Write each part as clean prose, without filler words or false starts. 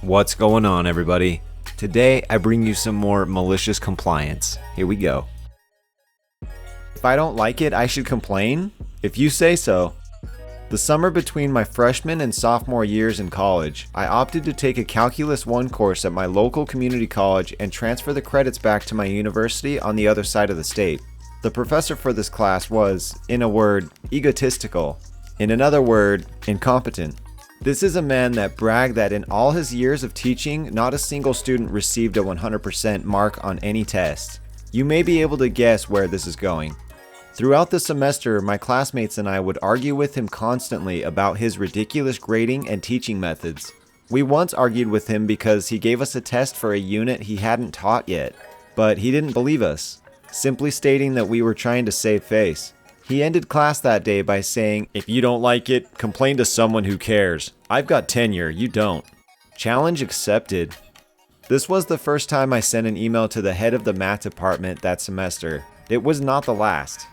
What's going on, everybody? Today I bring you some more malicious compliance. Here we go. If I don't like it, I should complain? If you say so. The summer between my freshman and sophomore years in college, I opted to take a Calculus 1 course at my local community college and transfer the credits back to my university on the other side of the state. The professor for this class was, in a word, egotistical. In another word, incompetent. This is a man that bragged that in all his years of teaching, not a single student received a 100% mark on any test. You may be able to guess where this is going. Throughout the semester, my classmates and I would argue with him constantly about his ridiculous grading and teaching methods. We once argued with him because he gave us a test for a unit he hadn't taught yet, but he didn't believe us, simply stating that we were trying to save face. He ended class that day by saying, "If you don't like it, complain to someone who cares. I've got tenure, you don't." Challenge accepted. This was the first time I sent an email to the head of the math department that semester. It was not the last.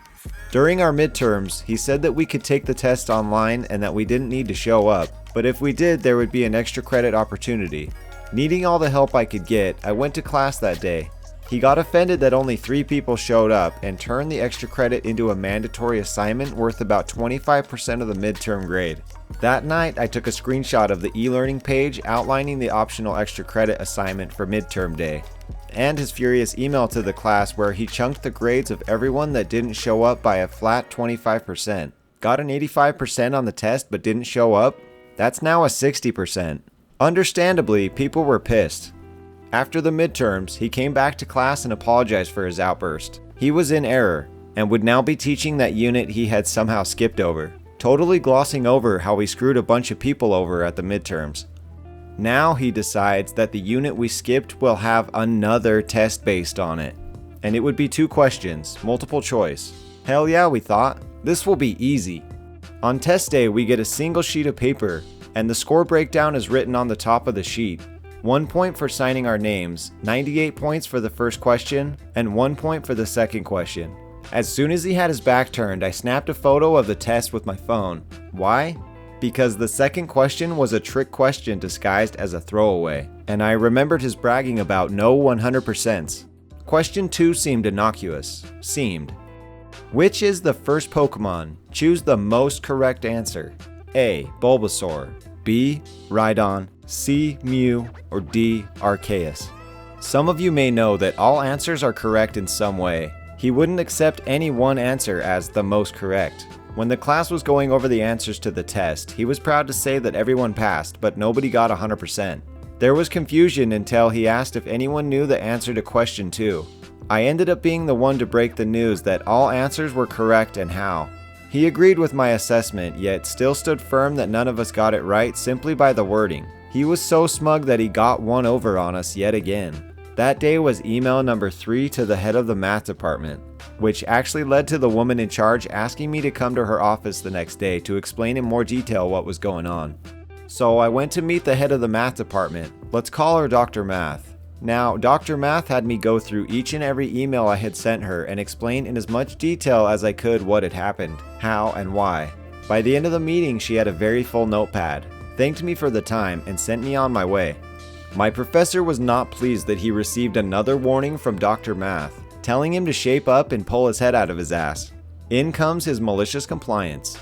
During our midterms, he said that we could take the test online and that we didn't need to show up, but if we did, there would be an extra credit opportunity. Needing all the help I could get, I went to class that day. He got offended that only 3 people showed up and turned the extra credit into a mandatory assignment worth about 25% of the midterm grade. That night, I took a screenshot of the e-learning page outlining the optional extra credit assignment for midterm day, and his furious email to the class where he chunked the grades of everyone that didn't show up by a flat 25%. Got an 85% on the test but didn't show up? That's now a 60%. Understandably, people were pissed. After the midterms, he came back to class and apologized for his outburst. He was in error, and would now be teaching that unit he had somehow skipped over, totally glossing over how we screwed a bunch of people over at the midterms. Now he decides that the unit we skipped will have another test based on it, and it would be 2 questions, multiple choice. Hell yeah, we thought. This will be easy. On test day, we get a single sheet of paper, and the score breakdown is written on the top of the sheet. 1 point for signing our names, 98 points for the first question, and 1 point for the second question. As soon as he had his back turned, I snapped a photo of the test with my phone. Why? Because the second question was a trick question disguised as a throwaway, and I remembered his bragging about no 100%s. Question 2 seemed innocuous. Seemed. Which is the first Pokemon? Choose the most correct answer. A. Bulbasaur. B. Rhydon. C. Mew, or D. Arceus. Some of you may know that all answers are correct in some way. He wouldn't accept any one answer as the most correct. When the class was going over the answers to the test, he was proud to say that everyone passed, but nobody got 100%. There was confusion until he asked if anyone knew the answer to question 2. I ended up being the one to break the news that all answers were correct and how. He agreed with my assessment, yet still stood firm that none of us got it right simply by the wording. He was so smug that he got one over on us yet again. That day was email number 3 to the head of the math department, which actually led to the woman in charge asking me to come to her office the next day to explain in more detail what was going on. So I went to meet the head of the math department. Let's call her Dr. Math. Now, Dr. Math had me go through each and every email I had sent her and explain in as much detail as I could what had happened, how, and why. By the end of the meeting, she had a very full notepad, thanked me for the time, and sent me on my way. My professor was not pleased that he received another warning from Dr. Math, telling him to shape up and pull his head out of his ass. In comes his malicious compliance.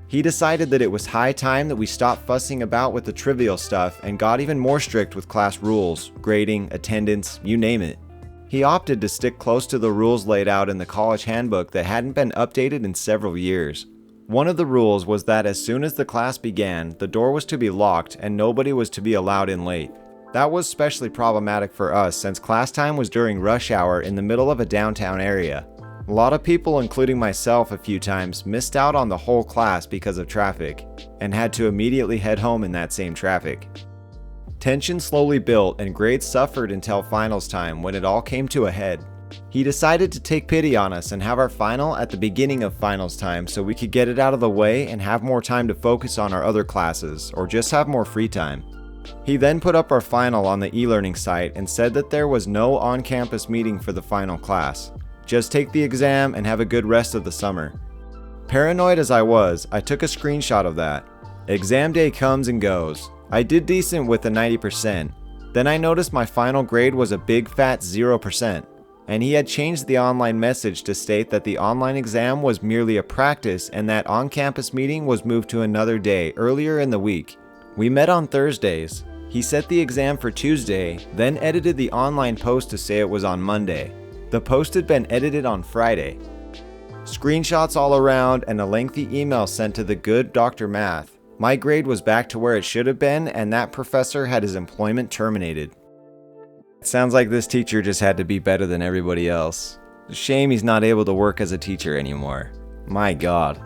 He decided that it was high time that we stopped fussing about with the trivial stuff and got even more strict with class rules, grading, attendance, you name it. He opted to stick close to the rules laid out in the college handbook that hadn't been updated in several years. One of the rules was that as soon as the class began, the door was to be locked and nobody was to be allowed in late. That was especially problematic for us since class time was during rush hour in the middle of a downtown area. A lot of people, including myself a few times, missed out on the whole class because of traffic, and had to immediately head home in that same traffic. Tension slowly built and grades suffered until finals time when it all came to a head. He decided to take pity on us and have our final at the beginning of finals time so we could get it out of the way and have more time to focus on our other classes, or just have more free time. He then put up our final on the e-learning site and said that there was no on-campus meeting for the final class. Just take the exam and have a good rest of the summer. Paranoid as I was, I took a screenshot of that. Exam day comes and goes. I did decent with the 90%. Then I noticed my final grade was a big fat 0%, and he had changed the online message to state that the online exam was merely a practice and that on-campus meeting was moved to another day earlier in the week. We met on Thursdays. He set the exam for Tuesday, then edited the online post to say it was on Monday. The post had been edited on Friday. Screenshots all around and a lengthy email sent to the good Dr. Math. My grade was back to where it should have been, and that professor had his employment terminated. It sounds like this teacher just had to be better than everybody else. It's a shame he's not able to work as a teacher anymore. My God.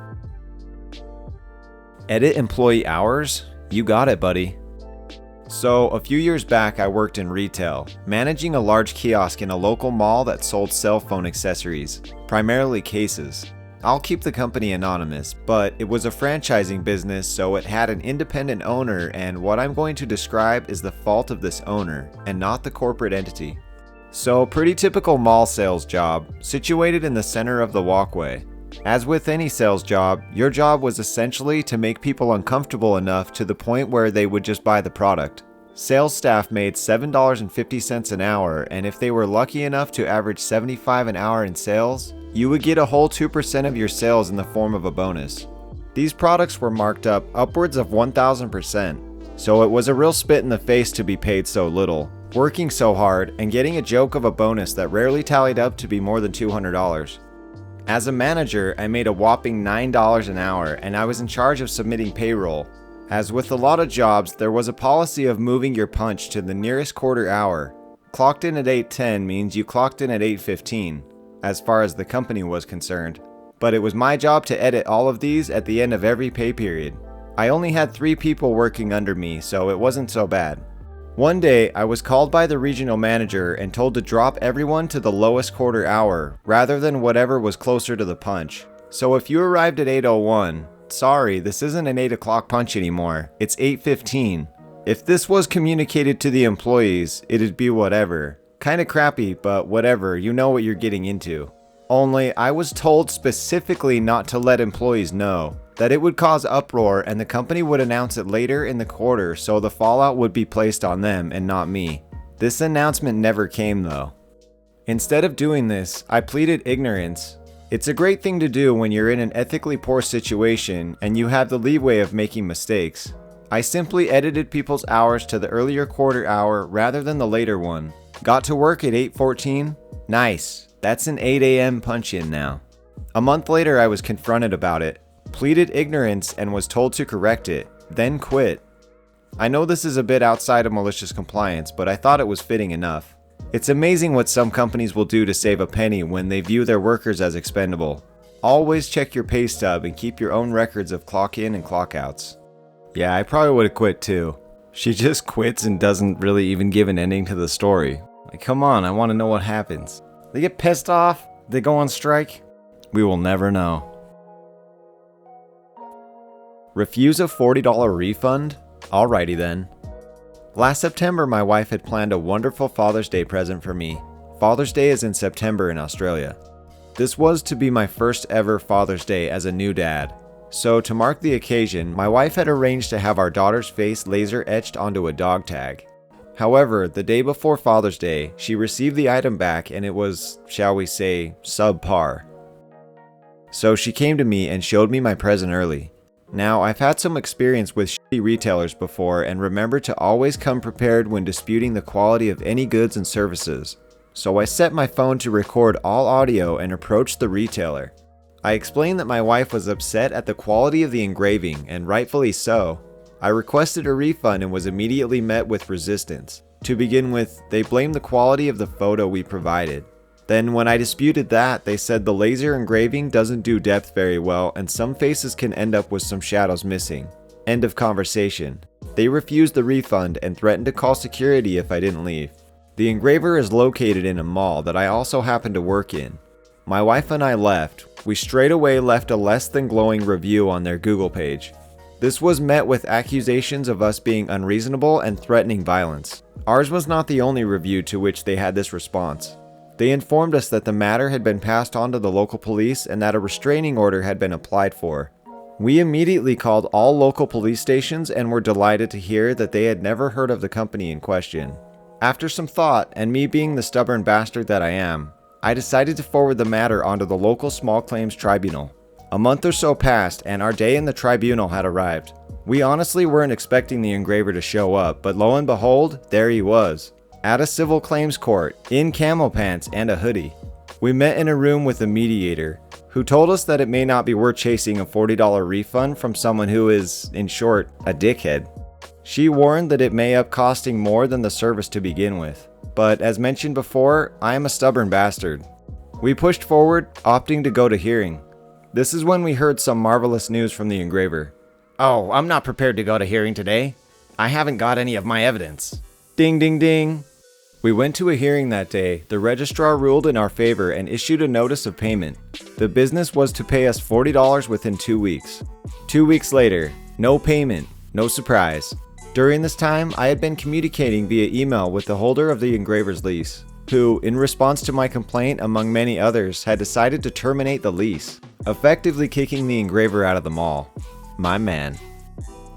Edit employee hours? You got it, buddy. So, a few years back I worked in retail, managing a large kiosk in a local mall that sold cell phone accessories, primarily cases. I'll keep the company anonymous, but it was a franchising business, so it had an independent owner, and what I'm going to describe is the fault of this owner, and not the corporate entity. So, pretty typical mall sales job, situated in the center of the walkway. As with any sales job, your job was essentially to make people uncomfortable enough to the point where they would just buy the product. Sales staff made $7.50 an hour, and if they were lucky enough to average $75 an hour in sales, you would get a whole 2% of your sales in the form of a bonus. These products were marked up upwards of 1,000%, so it was a real spit in the face to be paid so little, working so hard, and getting a joke of a bonus that rarely tallied up to be more than $200. As a manager, I made a whopping $9 an hour, and I was in charge of submitting payroll. As with a lot of jobs, there was a policy of moving your punch to the nearest quarter hour. Clocked in at 8:10 means you clocked in at 8:15, as far as the company was concerned. But it was my job to edit all of these at the end of every pay period. I only had 3 people working under me, so it wasn't so bad. One day, I was called by the regional manager and told to drop everyone to the lowest quarter hour, rather than whatever was closer to the punch. So if you arrived at 8:01, sorry, this isn't an 8 o'clock punch anymore, it's 8:15. If this was communicated to the employees, it'd be whatever. Kinda crappy, but whatever, you know what you're getting into. Only, I was told specifically not to let employees know, that it would cause uproar and the company would announce it later in the quarter, so the fallout would be placed on them and not me. This announcement never came though. Instead of doing this, I pleaded ignorance. It's a great thing to do when you're in an ethically poor situation and you have the leeway of making mistakes. I simply edited people's hours to the earlier quarter hour rather than the later one. Got to work at 8:14? Nice. That's an 8 a.m. punch-in now. A month later I was confronted about it, pleaded ignorance and was told to correct it, then quit. I know this is a bit outside of malicious compliance, but I thought it was fitting enough. It's amazing what some companies will do to save a penny when they view their workers as expendable. Always check your pay stub and keep your own records of clock in and clock outs. Yeah, I probably would have quit too. She just quits and doesn't really even give an ending to the story. Like, come on, I want to know what happens. They get pissed off? They go on strike? We will never know. Refuse a $40 refund? Alrighty then. Last September, my wife had planned a wonderful Father's Day present for me. Father's Day is in September in Australia. This was to be my first ever Father's Day as a new dad. So to mark the occasion, my wife had arranged to have our daughter's face laser etched onto a dog tag. However, the day before Father's Day, she received the item back and it was, shall we say, subpar. So she came to me and showed me my present early. Now, I've had some experience with shitty retailers before and remember to always come prepared when disputing the quality of any goods and services. So I set my phone to record all audio and approached the retailer. I explained that my wife was upset at the quality of the engraving, and rightfully so. I requested a refund and was immediately met with resistance. To begin with, they blamed the quality of the photo we provided. Then when I disputed that, they said the laser engraving doesn't do depth very well and some faces can end up with some shadows missing. End of conversation. They refused the refund and threatened to call security if I didn't leave. The engraver is located in a mall that I also happen to work in. My wife and I left. We straight away left a less than glowing review on their Google page. This was met with accusations of us being unreasonable and threatening violence. Ours was not the only review to which they had this response. They informed us that the matter had been passed on to the local police and that a restraining order had been applied for. We immediately called all local police stations and were delighted to hear that they had never heard of the company in question. After some thought, and me being the stubborn bastard that I am, I decided to forward the matter onto the local small claims tribunal. A month or so passed and our day in the tribunal had arrived. We honestly weren't expecting the engraver to show up, but lo and behold, there he was. At a civil claims court, in camo pants and a hoodie. We met in a room with a mediator, who told us that it may not be worth chasing a $40 refund from someone who is, in short, a dickhead. She warned that it may up costing more than the service to begin with, but as mentioned before, I am a stubborn bastard. We pushed forward, opting to go to hearing. This is when we heard some marvelous news from the engraver. Oh, I'm not prepared to go to hearing today. I haven't got any of my evidence. Ding ding ding. We went to a hearing that day. The registrar ruled in our favor and issued a notice of payment. The business was to pay us $40 within 2 weeks. 2 weeks later, no payment, no surprise. During this time, I had been communicating via email with the holder of the engraver's lease, who, in response to my complaint among many others, had decided to terminate the lease, effectively kicking the engraver out of the mall. My man.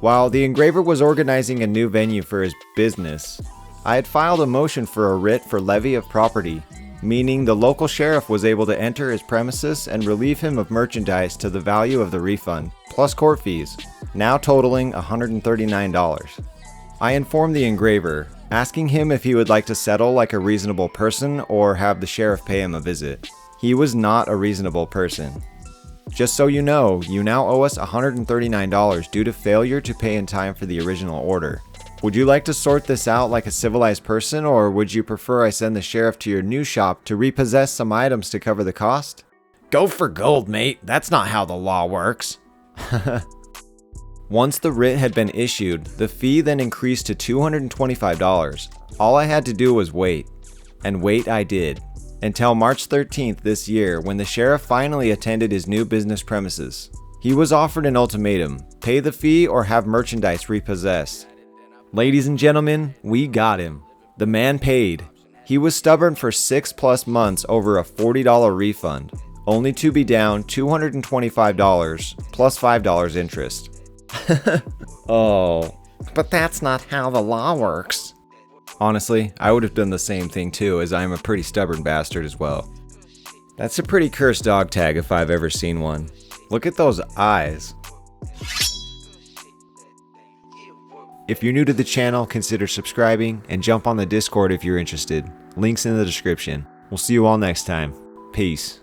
While the engraver was organizing a new venue for his business, I had filed a motion for a writ for levy of property, meaning the local sheriff was able to enter his premises and relieve him of merchandise to the value of the refund, plus court fees, now totaling $139. I informed the engraver, asking him if he would like to settle like a reasonable person or have the sheriff pay him a visit. He was not a reasonable person. Just so you know, you now owe us $139 due to failure to pay in time for the original order. Would you like to sort this out like a civilized person, or would you prefer I send the sheriff to your new shop to repossess some items to cover the cost? Go for gold, mate. That's not how the law works. Once the writ had been issued, the fee then increased to $225. All I had to do was wait. And wait I did. Until March 13th this year, when the sheriff finally attended his new business premises. He was offered an ultimatum: pay the fee or have merchandise repossessed. Ladies and gentlemen, we got him. The man paid. He was stubborn for 6+ months over a $40 refund, only to be down $225 plus $5 interest. Oh, but that's not how the law works. Honestly, I would have done the same thing too, as I am a pretty stubborn bastard as well. That's a pretty cursed dog tag if I've ever seen one. Look at those eyes. If you're new to the channel, consider subscribing and jump on the Discord if you're interested. Links in the description. We'll see you all next time. Peace.